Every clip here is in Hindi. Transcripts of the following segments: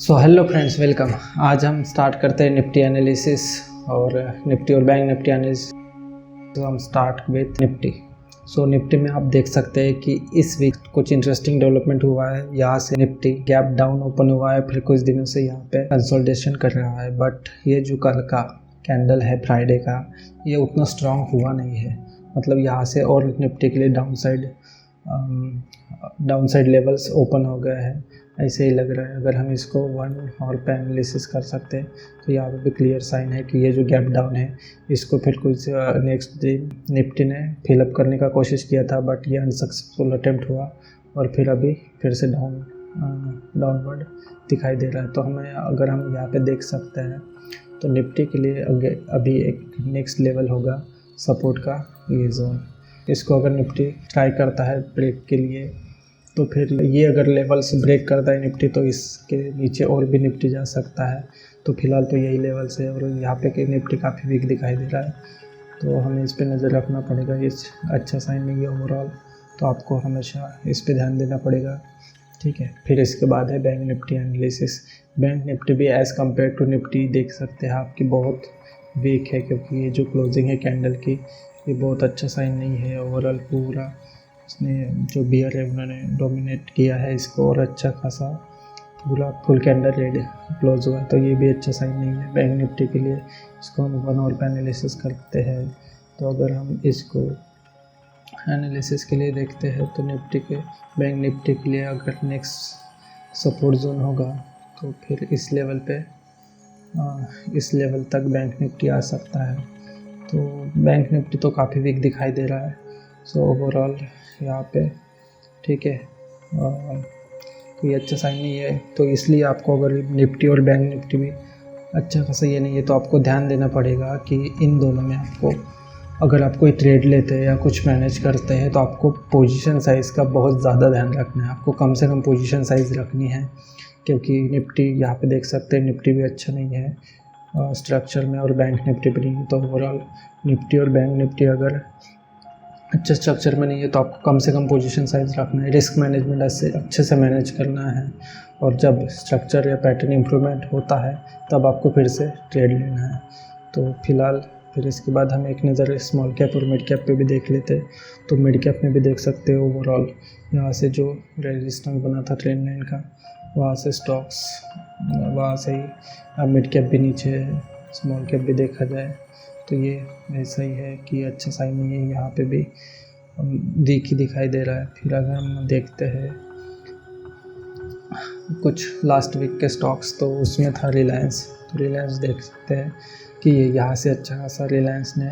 So hello friends, welcome. आज हम स्टार्ट करते हैं निफ्टी एनालिसिस और निफ्टी और बैंक निफ्टी एनालिसिस। तो हम start with Nifty. So Nifty में आप देख सकते हैं कि इस वीक कुछ इंटरेस्टिंग डेवलपमेंट हुआ है। यहाँ से निफ्टी गैप डाउन ओपन हुआ है, फिर कुछ दिनों से यहाँ पे कंसोलिडेशन कर रहा है। बट ये जो कल का कैंडल है फ्राइडे का, ये उतना स्ट्रांग हुआ नहीं है। मतलब यहाँ से और निफ्टी के लिए डाउन साइड लेवल्स ओपन हो गए हैं, ऐसे ही लग रहा है। अगर हम इसको 1 आवर पे एनालिसिस कर सकते हैं तो यहाँ पे भी क्लियर साइन है कि ये जो गैप डाउन है, इसको फिर कुछ नेक्स्ट दिन निफ्टी ने फिलअप करने का कोशिश किया था, बट ये अनसक्सेसफुल अटेम्प्ट हुआ और फिर अभी फिर से डाउनवर्ड दिखाई दे रहा है। तो अगर हम यहाँ पे देख सकते हैं तो निफ्टी के लिए अभी एक नेक्स्ट लेवल होगा सपोर्ट का, ये जोन। इसको अगर निफ्टी ट्राई करता है ब्रेक के लिए तो फिर ये अगर लेवल्स ब्रेक करता है निफ्टी तो इसके नीचे और भी निफ्टी जा सकता है। तो फिलहाल तो यही लेवल्स है और यहाँ पे कि निफ्टी काफ़ी वीक दिखाई दे रहा है, तो हमें इस पे नज़र रखना पड़ेगा। ये अच्छा साइन नहीं है ओवरऑल, तो आपको हमेशा इस पे ध्यान देना पड़ेगा, ठीक है। फिर इसके बाद है bank Nifty analysis. Bank Nifty भी एज़ कम्पेयर टू निफ्टी देख सकते हैं आपकी बहुत वीक है, क्योंकि ये जो क्लोजिंग है कैंडल की, ये बहुत अच्छा साइन नहीं है। ओवरऑल पूरा इसने जो बियर है उन्होंने डोमिनेट किया है इसको, और अच्छा खासा पूरा फुल कैंडल रेड क्लोज हुआ है, तो ये भी अच्छा साइन नहीं है बैंक निफ्टी के लिए। इसको हम 1 आवर पे एनालिसिस करते हैं। तो अगर हम इसको एनालिसिस के लिए देखते हैं तो बैंक निफ्टी के लिए अगर नेक्स्ट सपोर्ट जोन होगा तो फिर इस लेवल तक बैंक निफ्टी आ सकता है। तो बैंक निफ्टी तो काफ़ी वीक दिखाई दे रहा है। सो ओवरऑल यहाँ पे ठीक है, कोई अच्छा साइन नहीं है। तो इसलिए आपको अगर निफ्टी और बैंक निफ्टी में अच्छा खासा ये नहीं है तो आपको ध्यान देना पड़ेगा कि इन दोनों में आपको, अगर आप कोई ट्रेड लेते हैं या कुछ मैनेज करते हैं तो आपको पोजीशन साइज़ का बहुत ज़्यादा ध्यान रखना है। आपको कम से कम पोजीशन साइज़ रखनी है, क्योंकि निफ्टी यहाँ पे देख सकते हैं निफ्टी भी अच्छा नहीं है स्ट्रक्चर में और बैंक निफ्टी भी नहीं है। तो ओवरऑल निफ्टी और बैंक निफ्टी अगर अच्छे स्ट्रक्चर में नहीं है तो आपको कम से कम पोजीशन साइज़ रखना है, रिस्क मैनेजमेंट ऐसे अच्छे से मैनेज करना है, और जब स्ट्रक्चर या पैटर्न इम्प्रूवमेंट होता है तब आपको फिर से ट्रेड लेना है। तो फिलहाल फिर इसके बाद हम एक नज़र स्मॉल कैप और मिड कैप पे भी देख लेते हैं। तो मिड कैप में भी देख सकते हो ओवरऑल यहाँ से जो रेजिस्टेंस बना था ट्रेंड लाइन का, वहाँ से स्टॉक्स वहाँ से ही मिड कैप भी नीचे है, स्मॉल कैप भी देखा जाए तो ये ऐसा ही है कि अच्छा साइन नहीं है। यहाँ पे भी वीक ही दिखाई दे रहा है। फिर अगर हम देखते हैं कुछ लास्ट वीक के स्टॉक्स, तो उसमें था रिलायंस। तो रिलायंस देख सकते हैं कि यहाँ से अच्छा खासा रिलायंस ने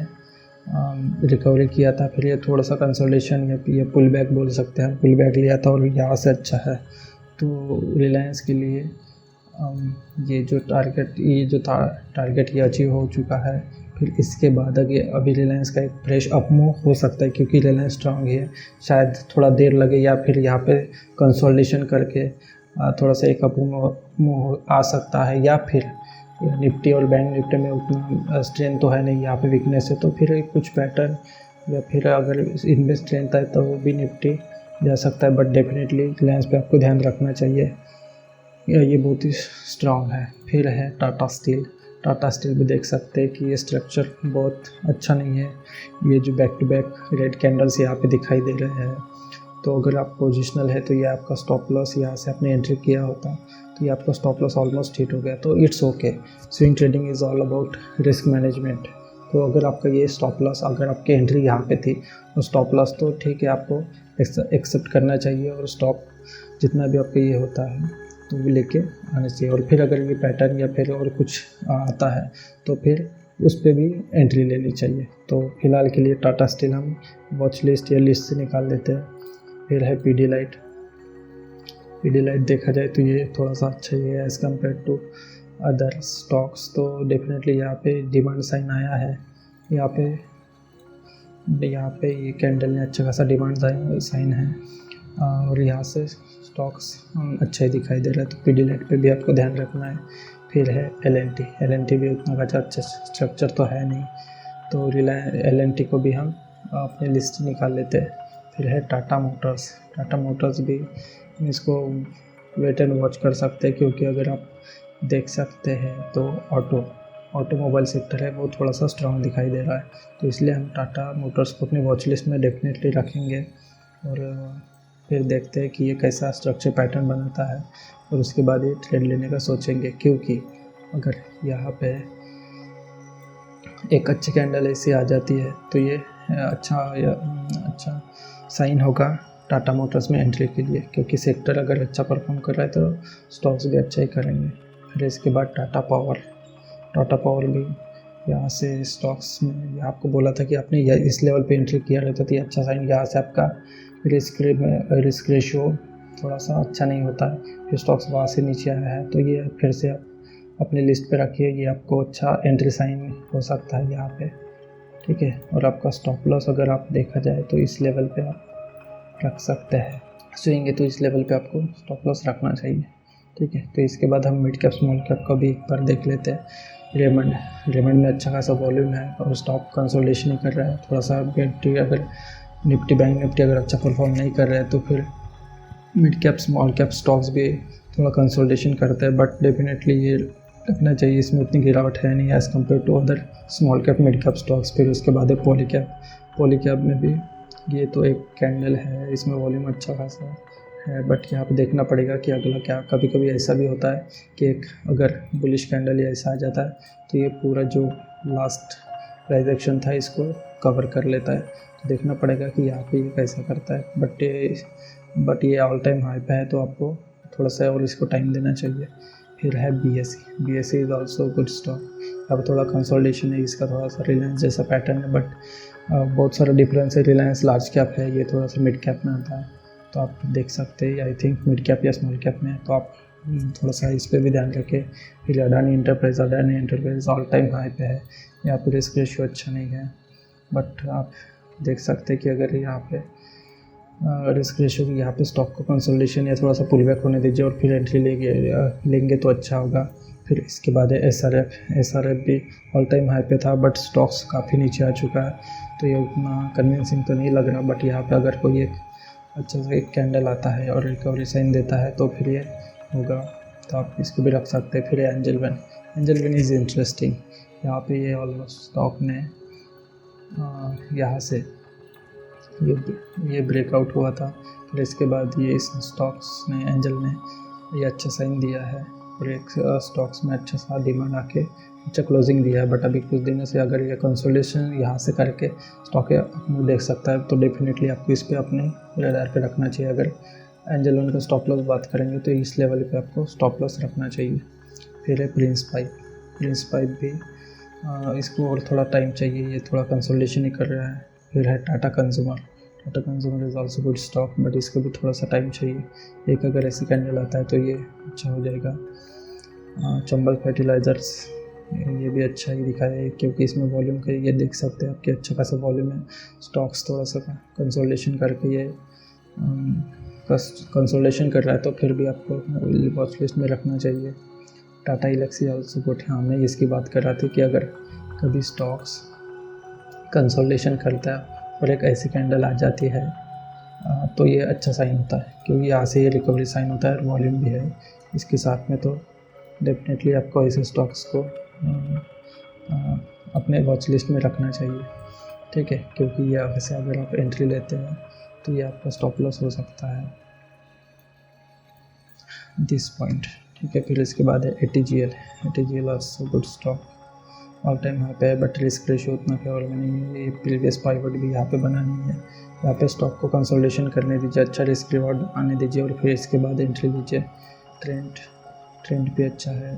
रिकवरी किया था, फिर ये थोड़ा सा कंसोलिडेशन या ये पुल बैक बोल सकते हैं, पुल बैक लिया था और यहाँ से अच्छा है। तो रिलायंस के लिए ये जो टारगेट ये अचीव हो चुका है। फिर इसके बाद अभी रिलायंस का एक फ्रेश अप मूव हो सकता है, क्योंकि रिलायंस स्ट्रांग है। शायद थोड़ा देर लगे या फिर यहाँ पे कंसोलिडेशन करके थोड़ा सा एक अप मूव आ सकता है, या फिर निफ्टी और बैंक निफ्टी में उतना स्ट्रेंथ तो है नहीं, यहाँ पे वीकनेस है। तो फिर कुछ पैटर्न या फिर अगर इनमें स्ट्रेंथ है तो वो भी निफ्टी जा सकता है, बट डेफिनेटली रिलायंस पे आपको ध्यान रखना चाहिए, ये बहुत ही स्ट्रांग है। फिर है टाटा स्टील भी देख सकते हैं कि ये स्ट्रक्चर बहुत अच्छा नहीं है। ये जो back to back red candles यहाँ पे दिखाई दे रहे हैं, तो अगर आप पोजिशनल है तो ये आपका स्टॉप लॉस, यहाँ से आपने एंट्री किया होता तो ये आपका स्टॉप लॉस ऑलमोस्ट हिट हो गया। तो it's okay, swing trading is all about risk management. तो अगर आपका ये स्टॉप लॉस, अगर आपकी एंट्री यहाँ पे थी तो स्टॉप लॉस तो ठीक है, आपको एक्सेप्ट करना चाहिए, और स्टॉप जितना भी आपका ये होता है तो वो लेके आना चाहिए। और फिर अगर ये पैटर्न या फिर और कुछ आता है तो फिर उस पर भी एंट्री लेनी चाहिए। तो फिलहाल के लिए टाटा स्टील हम वॉच लिस्ट या लिस्ट से निकाल देते हैं। फिर है पीडीलाइट देखा जाए तो ये थोड़ा सा अच्छा ही है as compare to other stocks. तो डेफिनेटली यहाँ पे डिमांड साइन आया है, यहाँ पे ये कैंडल ने अच्छा खासा डिमांड साइन है, और यहाँ से स्टॉक्स अच्छा ही दिखाई दे रहा है। तो पीडीलाइट पे भी आपको ध्यान रखना है। फिर है एल&टी भी उतना अच्छा स्ट्रक्चर तो है नहीं, तो एल&टी को भी हम अपने लिस्ट निकाल लेते हैं। फिर है टाटा मोटर्स भी इसको वेट एंड वॉच कर सकते हैं, क्योंकि अगर आप देख सकते हैं तो ऑटोमोबाइल सेक्टर है वो थोड़ा सा स्ट्रांग दिखाई दे रहा है। तो इसलिए हम टाटा मोटर्स को अपनी वॉच लिस्ट में डेफिनेटली रखेंगे और फिर देखते हैं कि ये कैसा स्ट्रक्चर पैटर्न बनाता है और उसके बाद ये ट्रेड लेने का सोचेंगे। क्योंकि अगर यहाँ पे एक अच्छी कैंडल ऐसी आ जाती है तो ये अच्छा साइन होगा टाटा मोटर्स में एंट्री के लिए, क्योंकि सेक्टर अगर अच्छा परफॉर्म कर रहा है तो स्टॉक्स भी अच्छा ही करेंगे। फिर इसके बाद टाटा पावर भी यहाँ से स्टॉक्स में आपको बोला था कि आपने इस लेवल पे एंट्री किया रहता तो ये अच्छा साइन। यहाँ से आपका रिस्क रेशियो थोड़ा सा अच्छा नहीं होता है, फिर स्टॉक्स वहाँ से नीचे आया है तो ये फिर से आप अपनी लिस्ट पे रखिए, ये आपको अच्छा एंट्री साइन हो सकता है यहाँ पे, ठीक है। और आपका स्टॉप लॉस अगर आप देखा जाए तो इस लेवल पे आप रख सकते हैं, स्विंग तो इस लेवल पे आपको स्टॉप लॉस रखना चाहिए, ठीक है। तो इसके बाद हम मिड कैप स्मॉल कैप का भी एक बार देख लेते हैं। रेमंड में अच्छा खासा वॉल्यूम है और स्टॉक कंसोलिडेशन ही कर रहा है। थोड़ा सा अगर बैंक निफ्टी अगर अच्छा परफॉर्म नहीं कर रहा है तो फिर mid cap small cap stocks भी थोड़ा कंसोलिडेशन करते हैं, बट डेफिनेटली ये रखना चाहिए, इसमें उतनी गिरावट है नहीं as compare to other small cap mid cap stocks. फिर उसके बाद है पॉली कैप में भी ये तो एक कैंडल है, इसमें वॉल्यूम अच्छा खासा है, बट यहाँ पे देखना पड़ेगा कि अगला क्या। कभी कभी ऐसा भी होता है कि एक अगर बुलिश कैंडल या ऐसा आ जाता है तो ये पूरा जो लास्ट प्राइस एक्शन था इसको कवर कर लेता है। तो देखना पड़ेगा कि यहाँ पे ये कैसा करता है, बट ये ऑल टाइम हाई पे है तो आपको थोड़ा सा और इसको टाइम देना चाहिए। फिर है BSE is also good stock. यहाँ पर थोड़ा कंसोलिडेशन है, इसका थोड़ा सा रिलायंस जैसा पैटर्न है, बट बहुत सारा डिफरेंस है। रिलायंस लार्ज कैप है, ये थोड़ा सा मिड कैप में आता है, तो आप देख सकते हैं आई थिंक मिड कैप या स्मॉल कैप में, तो आप थोड़ा सा इस पर भी ध्यान रखें। फिर Adani enterprise all time high पे है, यहाँ पर रिस्क रेशियो अच्छा नहीं है, बट आप देख सकते हैं कि अगर यहाँ पे रिस्क रेशियो की यहाँ पे स्टॉक को कंसोलिडेशन या थोड़ा सा पुल बैक होने दीजिए और फिर एंट्री लेंगे तो अच्छा होगा। फिर इसके बाद है SRF भी ऑल टाइम हाई पे था, बट स्टॉक्स काफ़ी नीचे आ चुका है, तो ये उतना कन्विंसिंग तो नहीं लग रहा। बट यहाँ पे अगर कोई एक अच्छा सा एक कैंडल आता है और रिकवरी साइन देता है तो फिर ये होगा, तो आप इसको भी रख सकते हैं। फिर एंजल वन इज़ इंटरेस्टिंग। यहाँ पे ये ऑलमोस्ट स्टॉक ने यहाँ से ये ब्रेकआउट हुआ था, फिर इसके बाद ये इस स्टॉक्स ने एंजल ने ये अच्छा साइन दिया है और एक स्टॉक्स में अच्छा सा डिमांड आके अच्छा क्लोजिंग दिया है। बट अभी कुछ दिनों से अगर ये कंसोलिडेशन यहाँ से करके स्टॉक अपने देख सकता है तो डेफिनेटली आपको इस पर अपने रडार पे रखना चाहिए। अगर एंजल वन का स्टॉप लॉस बात करेंगे तो इस लेवल पे आपको स्टॉप लॉस रखना चाहिए। फिर है प्रिंस पाइप भी इसको और थोड़ा टाइम चाहिए, ये थोड़ा कंसोलिडेशन ही कर रहा है। फिर है Tata consumer is also good stock, but इसको भी थोड़ा सा टाइम चाहिए। एक अगर ऐसी कैंडल आता है तो ये अच्छा हो जाएगा। चंबल फर्टिलाइज़र्स ये भी अच्छा ही दिखा है, क्योंकि इसमें वॉल्यूम का ये देख सकते हैं आपके अच्छा खासा वॉल्यूम है। स्टॉक्स थोड़ा सा कंसोलिडेशन करके ये कंसोलिडेशन कर रहा है, तो फिर भी आपको वॉच लिस्ट में रखना चाहिए। Tata Elxsi also good. हाँ, मैं इसकी बात कर रहा था कि अगर कभी स्टॉक्स कंसोलिडेशन करता है और एक ऐसी कैंडल आ जाती है तो ये अच्छा साइन होता है, क्योंकि यहाँ से ये रिकवरी साइन होता है और वॉल्यूम भी है इसके साथ में। तो डेफिनेटली आपको ऐसे स्टॉक्स को अपने वॉच लिस्ट में रखना चाहिए, ठीक है, क्योंकि ये वैसे अगर आप एंट्री लेते हैं तो ये आपका स्टॉप लॉस हो सकता है दिस पॉइंट, ठीक है। फिर इसके बाद है ATGL also good stock, all time यहाँ पे है, बट रिस्क रेशियो उतना फेवर में नहीं है। ये प्रीवियस पाइवट भी यहाँ पे बना नहीं है। यहाँ पे स्टॉक को कंसोलिडेशन करने दीजिए, अच्छा रिस्क रिवॉर्ड आने दीजिए और फिर इसके बाद एंट्री लीजिए। ट्रेंड भी अच्छा है।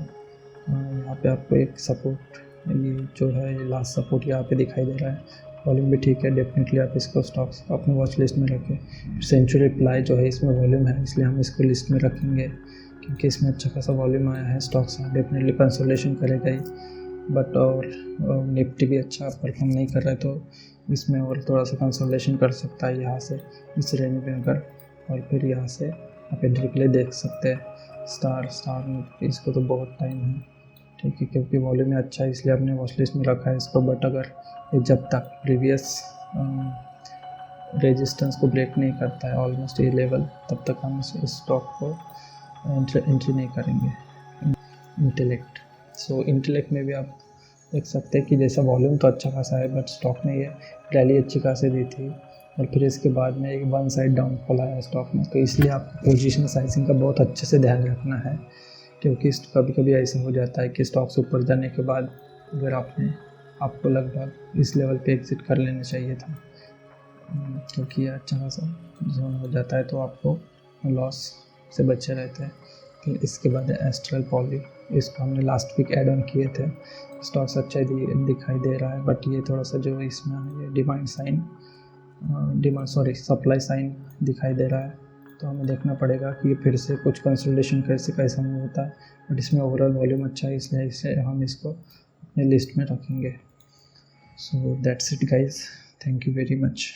यहाँ पे आपको एक सपोर्ट, ये जो है लास्ट सपोर्ट यहाँ पे दिखाई दे रहा है। वॉल्यूम भी ठीक है, डेफिनेटली आप इसको स्टॉक्स अपने वॉच लिस्ट में रखें। सेंचुरी प्लाई जो है इसमें वॉल्यूम है, इसलिए हम इसको लिस्ट में रखेंगे, क्योंकि इसमें अच्छा खासा वॉल्यूम आया है। स्टॉक्स डेफिनेटली कंसोलिडेशन करेगा ही, बट और निफ्टी भी अच्छा परफॉर्म नहीं कर रहा है, तो इसमें और थोड़ा सा कंसोलिडेशन कर सकता है यहाँ से इस रेंज में अगर। और फिर यहाँ से आप एंट्री के लिए देख सकते हैं स्टार इसको तो बहुत टाइम है, ठीक है, क्योंकि वॉल्यूम में अच्छा है इसलिए आपने वॉच लिस्ट में रखा है इसको। बट अगर ये जब तक प्रीवियस रेजिस्टेंस को ब्रेक नहीं करता है ऑलमोस्ट ये लेवल, तब तक हम इस स्टॉक को एंट्री नहीं करेंगे। इंटेलेक्ट, सो इंटेलेक्ट में भी आप देख सकते हैं कि जैसा वॉल्यूम तो अच्छा खासा है, बट स्टॉक में ये रैली अच्छी खासी दी थी और फिर इसके बाद में एक वन साइड डाउनफॉल आया स्टॉक में। तो इसलिए आपको पोजीशन साइजिंग का बहुत अच्छे से ध्यान रखना है, क्योंकि कभी कभी ऐसा हो जाता है कि स्टॉक्स ऊपर जाने के बाद अगर आपको लगभग इस लेवल पे एग्जिट कर लेना चाहिए था, क्योंकि ये अच्छा खासा जोन हो जाता है तो आपको लॉस से बचे रहते हैं। फिर इसके बाद एस्ट्रल पॉली, इसको हमने लास्ट वीक ऐड ऑन किए थे। स्टॉक्स अच्छा दिखाई दे रहा है, बट ये थोड़ा सा जो इसमें ये सप्लाई साइन दिखाई दे रहा है, तो हमें देखना पड़ेगा कि फिर से कुछ कंसोलिडेशन कैसा नहीं होता है। बट इसमें ओवरऑल वॉल्यूम अच्छा है, इसलिए इसे हम इसको अपने लिस्ट में रखेंगे। So that's it guys, thank you very much.